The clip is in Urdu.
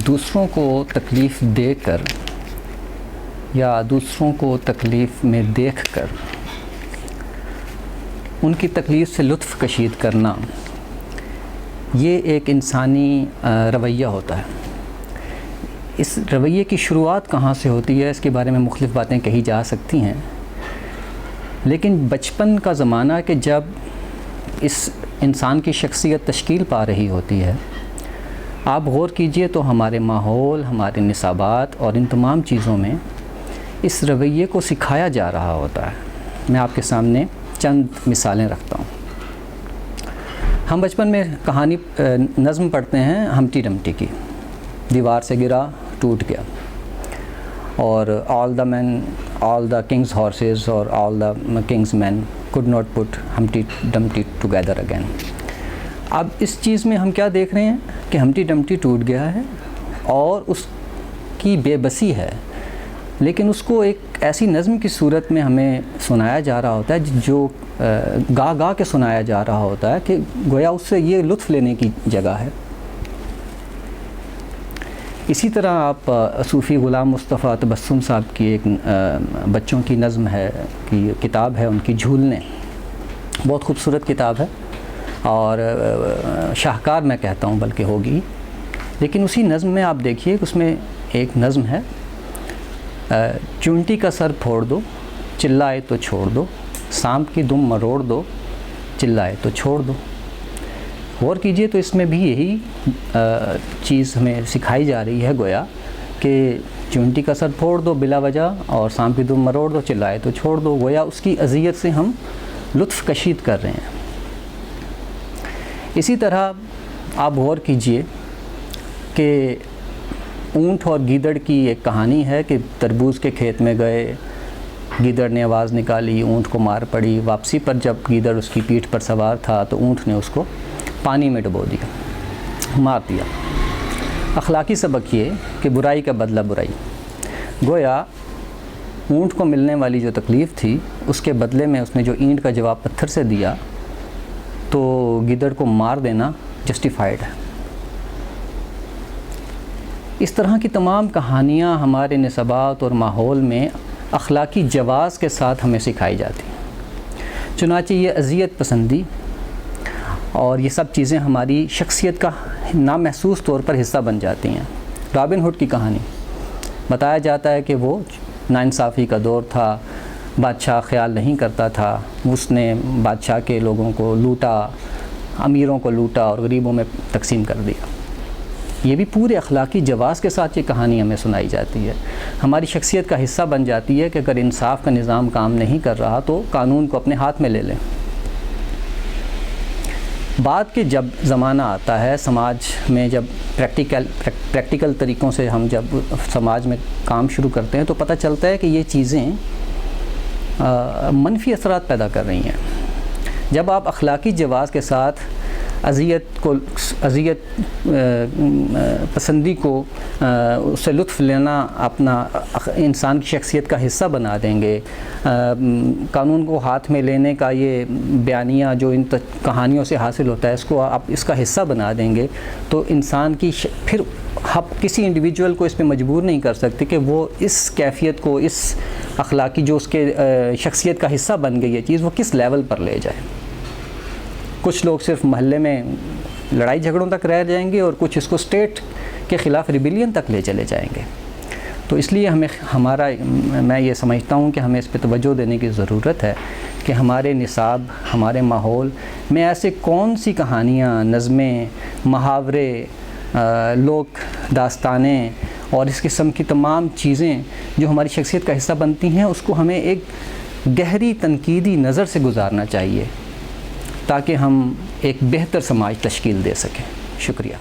دوسروں کو تکلیف دے کر یا دوسروں کو تکلیف میں دیکھ کر ان کی تکلیف سے لطف کشید کرنا، یہ ایک انسانی رویہ ہوتا ہے۔ اس رویے کی شروعات کہاں سے ہوتی ہے، اس کے بارے میں مختلف باتیں کہی جا سکتی ہیں، لیکن بچپن کا زمانہ کہ جب اس انسان کی شخصیت تشکیل پا رہی ہوتی ہے، آپ غور کیجئے تو ہمارے ماحول، ہمارے نصابات اور ان تمام چیزوں میں اس رویے کو سکھایا جا رہا ہوتا ہے۔ میں آپ کے سامنے چند مثالیں رکھتا ہوں۔ ہم بچپن میں کہانی نظم پڑھتے ہیں ہمٹی ڈمٹی کی، دیوار سے گرا ٹوٹ گیا، اور all the king's horses اور all the king's men could not put Humpty Dumpty together again۔ اب اس چیز میں ہم کیا دیکھ رہے ہیں کہ ہمٹی ڈمٹی ٹوٹ گیا ہے اور اس کی بے بسی ہے، لیکن اس کو ایک ایسی نظم کی صورت میں ہمیں سنایا جا رہا ہوتا ہے جو گا کے سنایا جا رہا ہوتا ہے کہ گویا اس سے یہ لطف لینے کی جگہ ہے۔ اسی طرح آپ صوفی غلام مصطفیٰ تبسم صاحب کی ایک بچوں کی نظم ہے، کی کتاب ہے ان کی جھولنے، بہت خوبصورت کتاب ہے اور شاہکار میں کہتا ہوں بلکہ ہوگی، لیکن اسی نظم میں آپ دیکھیے کہ اس میں ایک نظم ہے، چونٹی کا سر پھوڑ دو چلائے تو چھوڑ دو، سانپ کی دم مروڑ دو چلائے تو چھوڑ دو۔ غور کیجئے تو اس میں بھی یہی چیز ہمیں سکھائی جا رہی ہے گویا کہ چونٹی کا سر پھوڑ دو بلا وجہ اور سانپ کی دم مروڑ دو چلائے تو چھوڑ دو، گویا اس کی اذیت سے ہم لطف کشید کر رہے ہیں۔ اسی طرح آپ غور کیجئے کہ اونٹ اور گیدڑ کی ایک کہانی ہے کہ تربوز کے کھیت میں گئے، گیدڑ نے آواز نکالی، اونٹ کو مار پڑی، واپسی پر جب گیدڑ اس کی پیٹھ پر سوار تھا تو اونٹ نے اس کو پانی میں ڈبو دیا، مار دیا۔ اخلاقی سبق یہ کہ برائی کا بدلہ برائی، گویا اونٹ کو ملنے والی جو تکلیف تھی اس کے بدلے میں اس نے جو اینٹ کا جواب پتھر سے دیا تو گیدڑ کو مار دینا جسٹیفائڈ ہے۔ اس طرح کی تمام کہانیاں ہمارے نصابات اور ماحول میں اخلاقی جواز کے ساتھ ہمیں سکھائی جاتی ہیں۔ چنانچہ یہ اذیت پسندی اور یہ سب چیزیں ہماری شخصیت کا نامحسوس طور پر حصہ بن جاتی ہیں۔ رابن ہوڈ کی کہانی بتایا جاتا ہے کہ وہ ناانصافی کا دور تھا، بادشاہ خیال نہیں کرتا تھا، اس نے بادشاہ کے لوگوں کو لوٹا، امیروں کو لوٹا اور غریبوں میں تقسیم کر دیا۔ یہ بھی پورے اخلاقی جواز کے ساتھ یہ کہانی ہمیں سنائی جاتی ہے، ہماری شخصیت کا حصہ بن جاتی ہے کہ اگر انصاف کا نظام کام نہیں کر رہا تو قانون کو اپنے ہاتھ میں لے لیں۔ بعد کے جب زمانہ آتا ہے سماج میں، جب پریکٹیکل طریقوں سے ہم جب سماج میں کام شروع کرتے ہیں تو پتہ چلتا ہے کہ یہ چیزیں منفی اثرات پیدا کر رہی ہیں۔ جب آپ اخلاقی جواز کے ساتھ اذیت پسندی کو، اس سے لطف لینا اپنا انسان کی شخصیت کا حصہ بنا دیں گے، قانون کو ہاتھ میں لینے کا یہ بیانیہ جو ان کہانیوں سے حاصل ہوتا ہے اس کو آپ اس کا حصہ بنا دیں گے، تو انسان کی پھر آپ کسی انڈیویجول کو اس پہ مجبور نہیں کر سکتے کہ وہ اس کیفیت کو، اس اخلاقی جو اس کے شخصیت کا حصہ بن گئی یہ چیز، وہ کس لیول پر لے جائے۔ کچھ لوگ صرف محلے میں لڑائی جھگڑوں تک رہ جائیں گے اور کچھ اس کو اسٹیٹ کے خلاف ریبیلین تک لے چلے جائیں گے۔ تو اس لیے میں یہ سمجھتا ہوں کہ ہمیں اس پہ توجہ دینے کی ضرورت ہے کہ ہمارے نصاب، ہمارے ماحول میں ایسے کون سی کہانیاں، نظمیں، محاورے، لوک داستانیں اور اس قسم کی تمام چیزیں جو ہماری شخصیت کا حصہ بنتی ہیں اس کو ہمیں ایک گہری تنقیدی نظر سے گزارنا چاہیے تاکہ ہم ایک بہتر سماج تشکیل دے سکیں۔ شکریہ۔